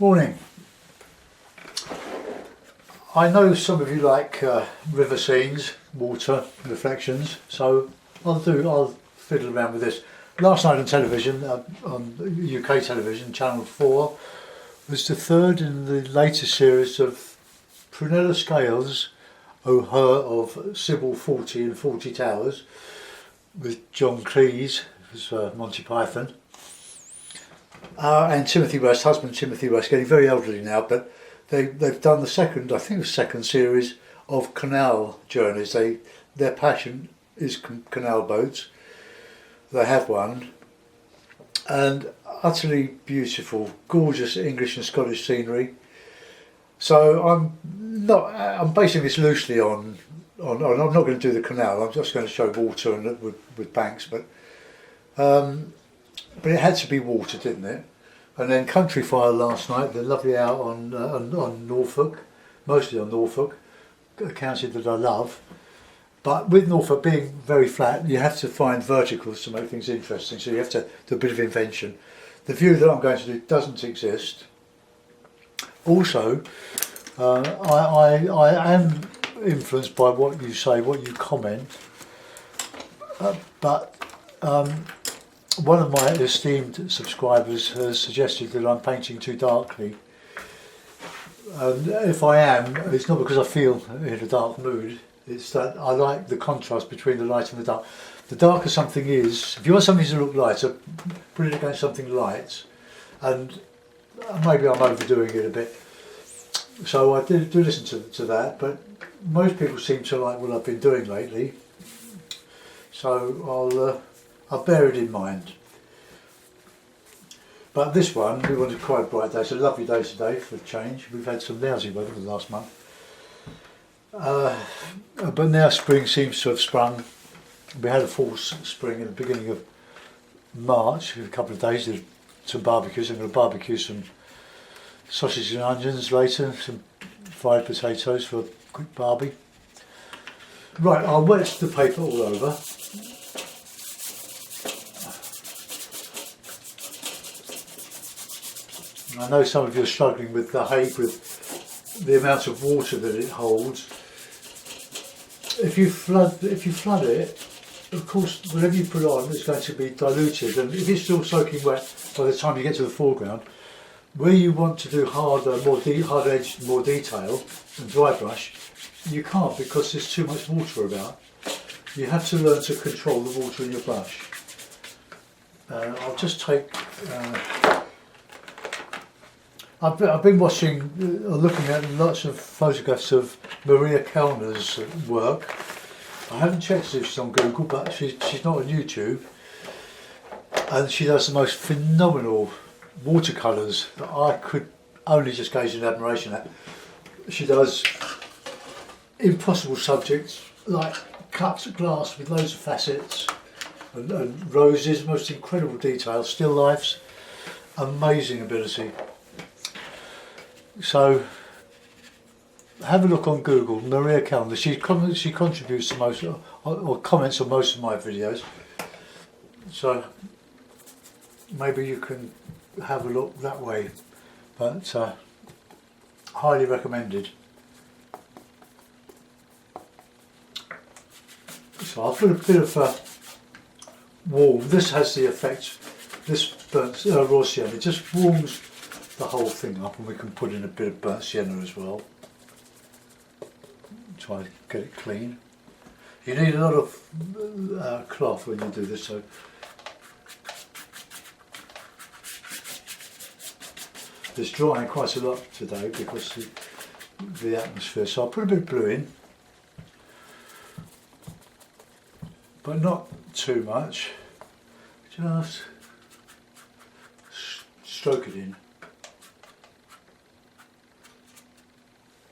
Morning. I know some of you like river scenes, water, reflections, so I'll fiddle around with this. Last night on television, on UK television, Channel 4, was the third in the latest series of Prunella Scales, O'Her of Sybil 40 and 40 Towers, with John Cleese, who's Monty Python. And Timothy West, husband Timothy West, getting very elderly now, but they've done the second series of canal journeys. Their passion is canal boats. They have one, and utterly beautiful, gorgeous English and Scottish scenery. So I'm basing this loosely on I'm not going to do the canal. I'm just going to show water and with banks, but it had to be water, didn't it? And then Country Fire last night, the lovely out on Norfolk, mostly on Norfolk, a county that I love. But with Norfolk being very flat, you have to find verticals to make things interesting, so you have to do a bit of invention. The view that I'm going to do doesn't exist. Also, I am influenced by what you say, what you comment, but one of my esteemed subscribers has suggested that I'm painting too darkly. And if I am, it's not because I feel in a dark mood, it's that I like the contrast between the light and the dark. The darker something is, if you want something to look lighter, put it against something light, and maybe I'm overdoing it a bit. So I do listen to that, but most people seem to like what I've been doing lately, so I'll bear it in mind. But this one, we wanted quite a bright day. It's a lovely day today for a change. We've had some lousy weather for the last month. But now spring seems to have sprung. We had a false spring in the beginning of March. A couple of days, did some barbecues. I'm going to barbecue some sausage and onions later, some fried potatoes for a quick barbie. Right, I'll wet the paper all over. I know some of you are struggling with the Hague, with the amount of water that it holds. If you flood it, of course, whatever you put on is going to be diluted, and if it's still soaking wet by the time you get to the foreground, where you want to do hard edged, more detail and dry brush, you can't because there's too much water about. You have to learn to control the water in your brush. I'll just take. I've been watching, looking at lots of photographs of Maria Kellner's work. I haven't checked if she's on Google, but she's not on YouTube. And she does the most phenomenal watercolours that I could only just gaze in admiration at. She does impossible subjects like cut glass with loads of facets and roses, most incredible detail, still lifes, amazing ability. So have a look on Google, Maria Kellner. She contributes to most, or comments on most of my videos. So maybe you can have a look that way, but highly recommended. So I'll put a bit of warm. This has the effect. This burnt raw sienna. It just warms the whole thing up, and we can put in a bit of burnt sienna as well. Try to get it clean. You need a lot of cloth when you do this, so it's drying quite a lot today because of the atmosphere. So I'll put a bit of blue in, but not too much. Just stroke it in.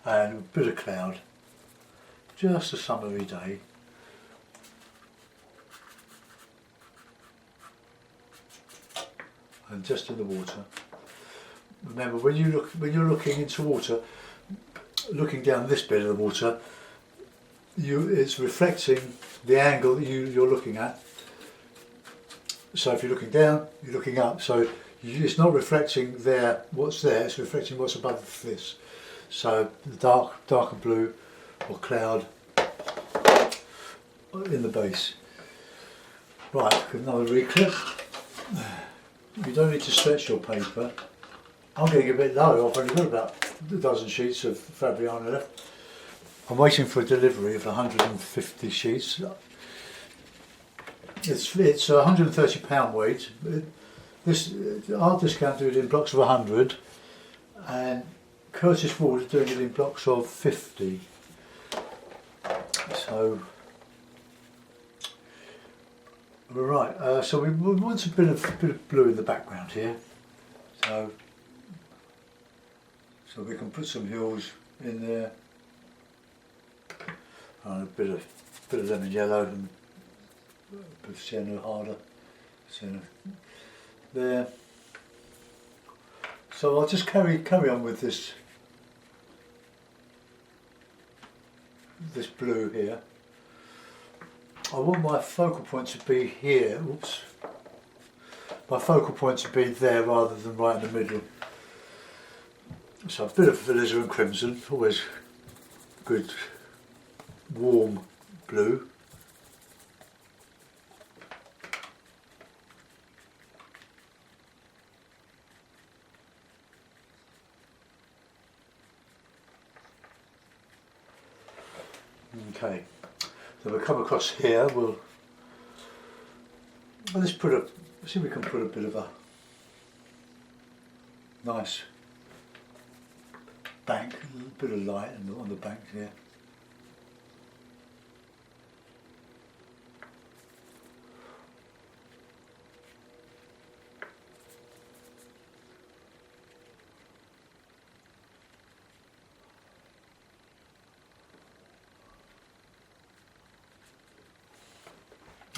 And a bit of cloud, just a summery day. And just in the water. Remember, when you're looking into water, looking down this bit of the water, it's reflecting the angle that you're looking at. So if you're looking down, you're looking up. So it's not reflecting there what's there, it's reflecting what's above this. So the darker blue or cloud in the base. Right, another reclip. You don't need to stretch your paper. I'm getting a bit low, I've only got about a dozen sheets of Fabriano left. I'm waiting for a delivery of 150 sheets. It's £130 weight. This Art Discount do it in blocks of 100, and Curtis Ward is doing it in blocks of 50. So, right. So we want a bit of blue in the background here. So we can put some hills in there, and a bit of lemon yellow and a bit of sienna, harder sienna there. So I'll just carry on with this blue here. I want my focal point to be here. Oops. My focal point to be there rather than right in the middle. So a bit of alizarin crimson, always good warm blue. Okay, so we'll come across here. Let's see if we can put a bit of a nice bank, a bit of light on the bank here.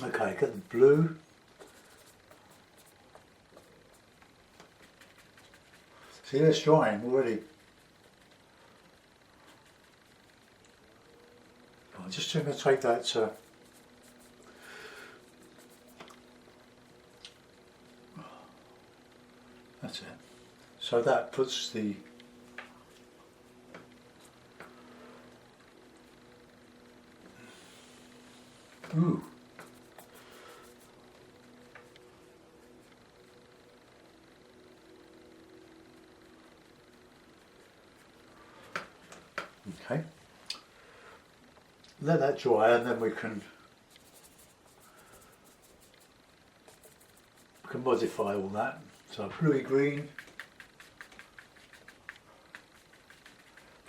Okay, get the blue. See, it's drying already. I'm just going to take that. That's it. So that puts the ooh. Okay, let that dry and then we can modify all that. So bluey green,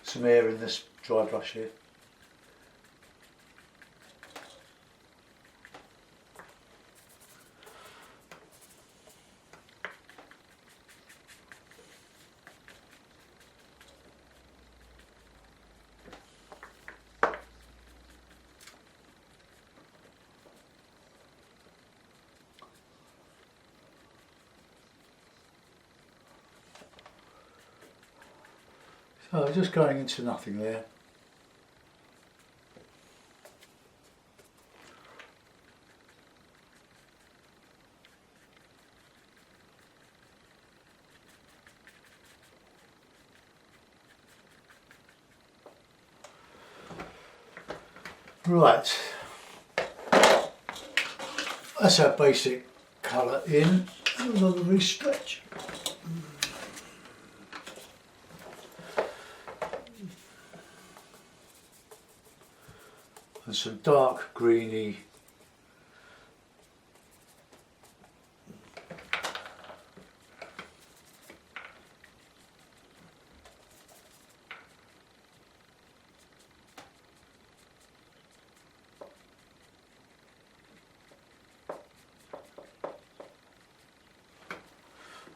some air in this dry brush here. So just going into nothing there. Right, that's our basic colour in. Another re-stretch. And some dark greeny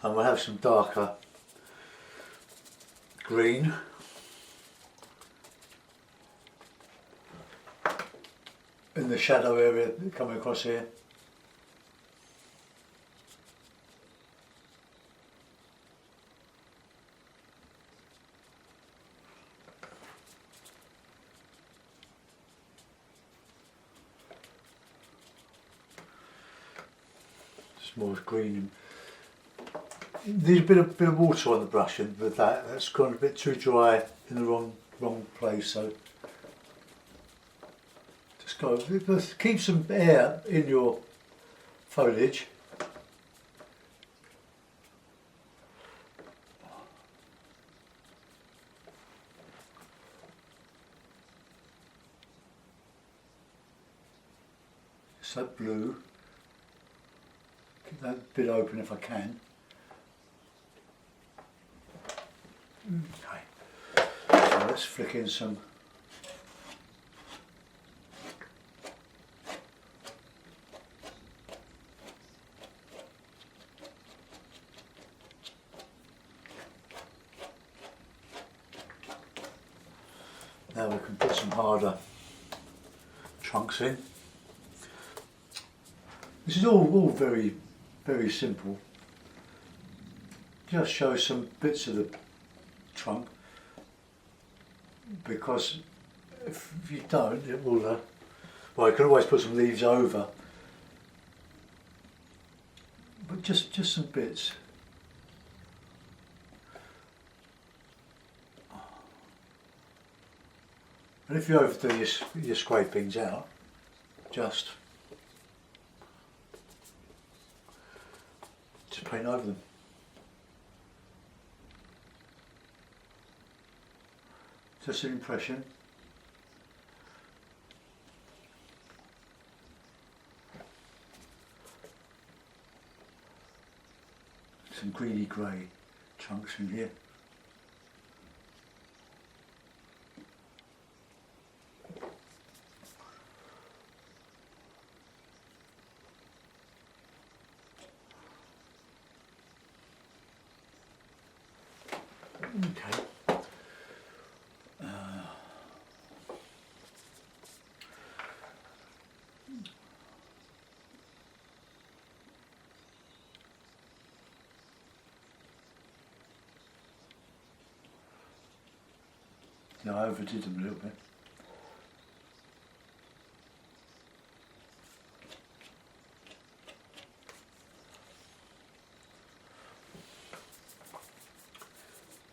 and we'll have some darker green. In the shadow area coming across here. Just more green Need a bit of water on the brush and with that. That's gone a bit too dry in the wrong place. So just keep some air in your foliage. Just that blue. Keep that bit open if I can. Okay, so let's flick in some now we can put some harder trunks in. This is all very simple. Just show some bits of the trunk, because if you don't, it will. Well, you can always put some leaves over, but just some bits. And if you overdo your scrapings out, just paint over them. Just an impression. Some greeny grey chunks in here. Okay. Yeah, I overdid them a little bit.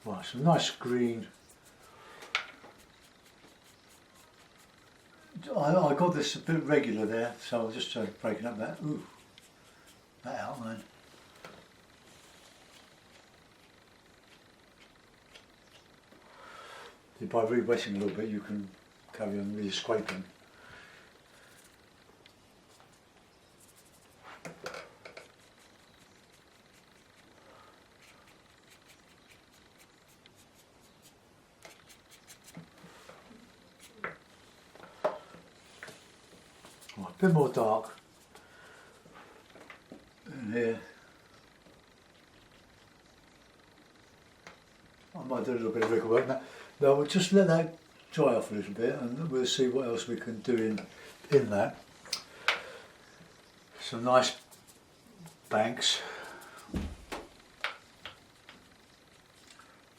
Right, some nice green. I got this a bit regular there, so I'll just breaking up that outline. By re-wetting a little bit, you can carry on really scraping. Right, a bit more dark in here. I might do a little bit of wriggle work now. No, we'll just let that dry off a little bit and we'll see what else we can do in that. Some nice banks.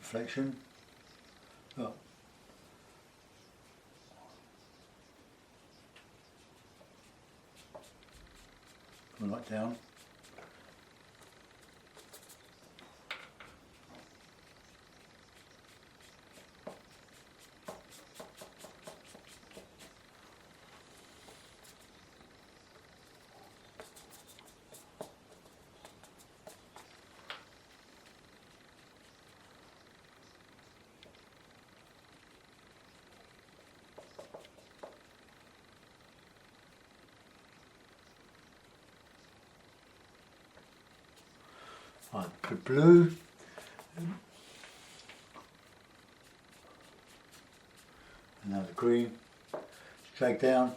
Reflection. Oh. Come right down. Right, the blue. And now the green. Drag down.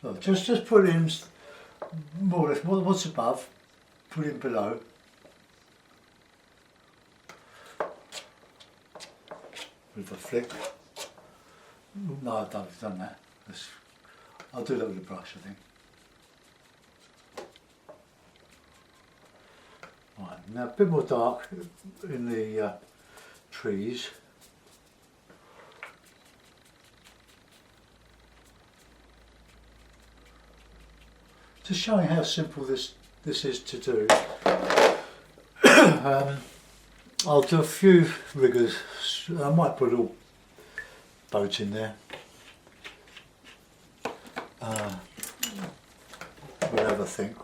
Look, just put in more or less what's above, put in below. With a flick. No, I've done that. I'll do that with a brush, I think. Right, now a bit more dark in the trees. Just showing how simple this is to do. I'll do a few riggers. I might put a little boat in there. We'll have a think.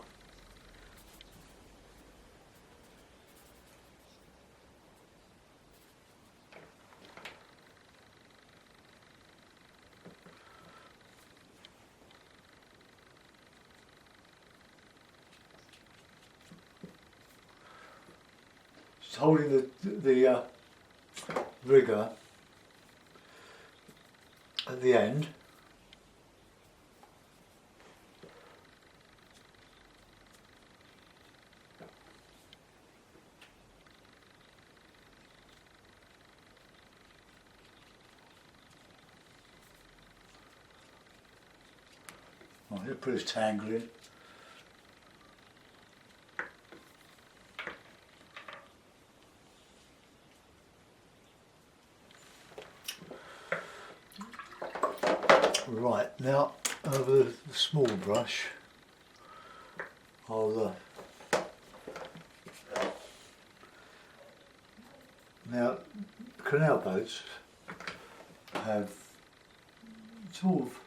Just holding the rigger at the end. Oh, he'll put his tangle in. Right, now over the small brush, I'll now canal boats have sort of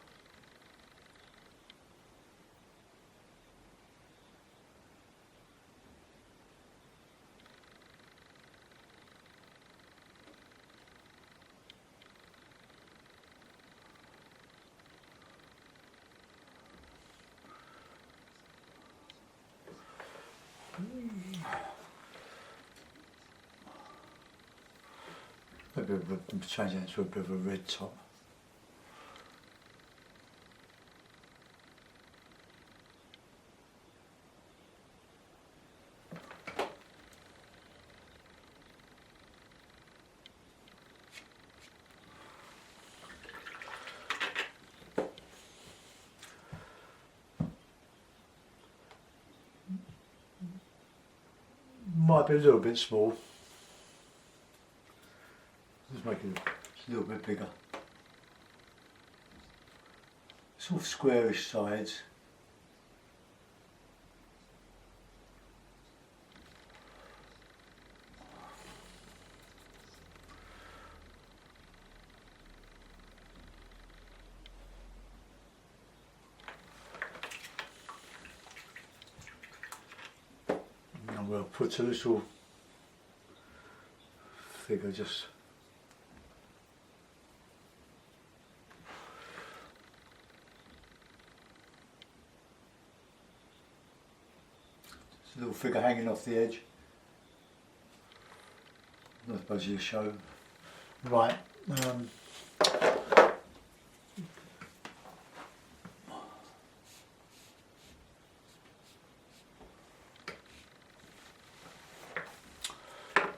maybe we'll change that to a bit of a red top. Might be a little bit small. Let's make it a little bit bigger. Sort of squarish sides. And we'll put a little figure just a little figure hanging off the edge. I suppose you show. Right.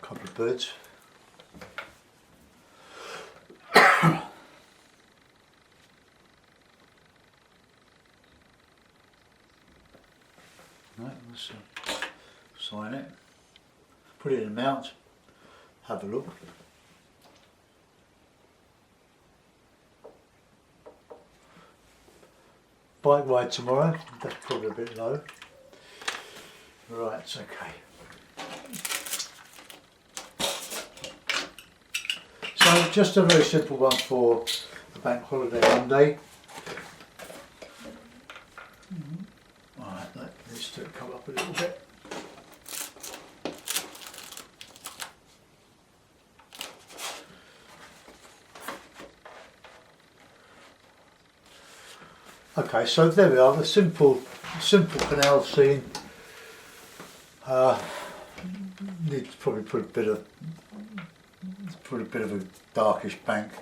Couple of birds. Right, let's sign it, put it in a mount, have a look. Bike ride tomorrow, that's probably a bit low. Right, it's okay. So just a very simple one for the bank holiday Monday. Alright, let this to come up a little bit. Okay, so there we are, the simple canal scene. Need to probably put a bit of a darkish bank.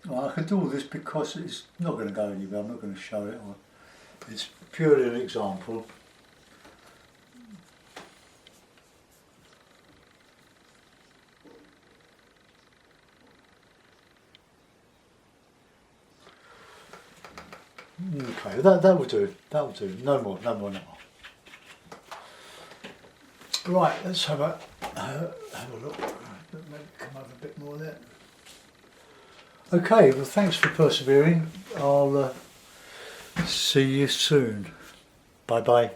Well, I can do all this because it's not going to go anywhere. I'm not going to show it. It's purely an example. Okay, that will do. That will do. No more. No more. No more. Right. Let's have a look. Maybe come over a bit more there. Okay. Well, thanks for persevering. I'll see you soon. Bye bye.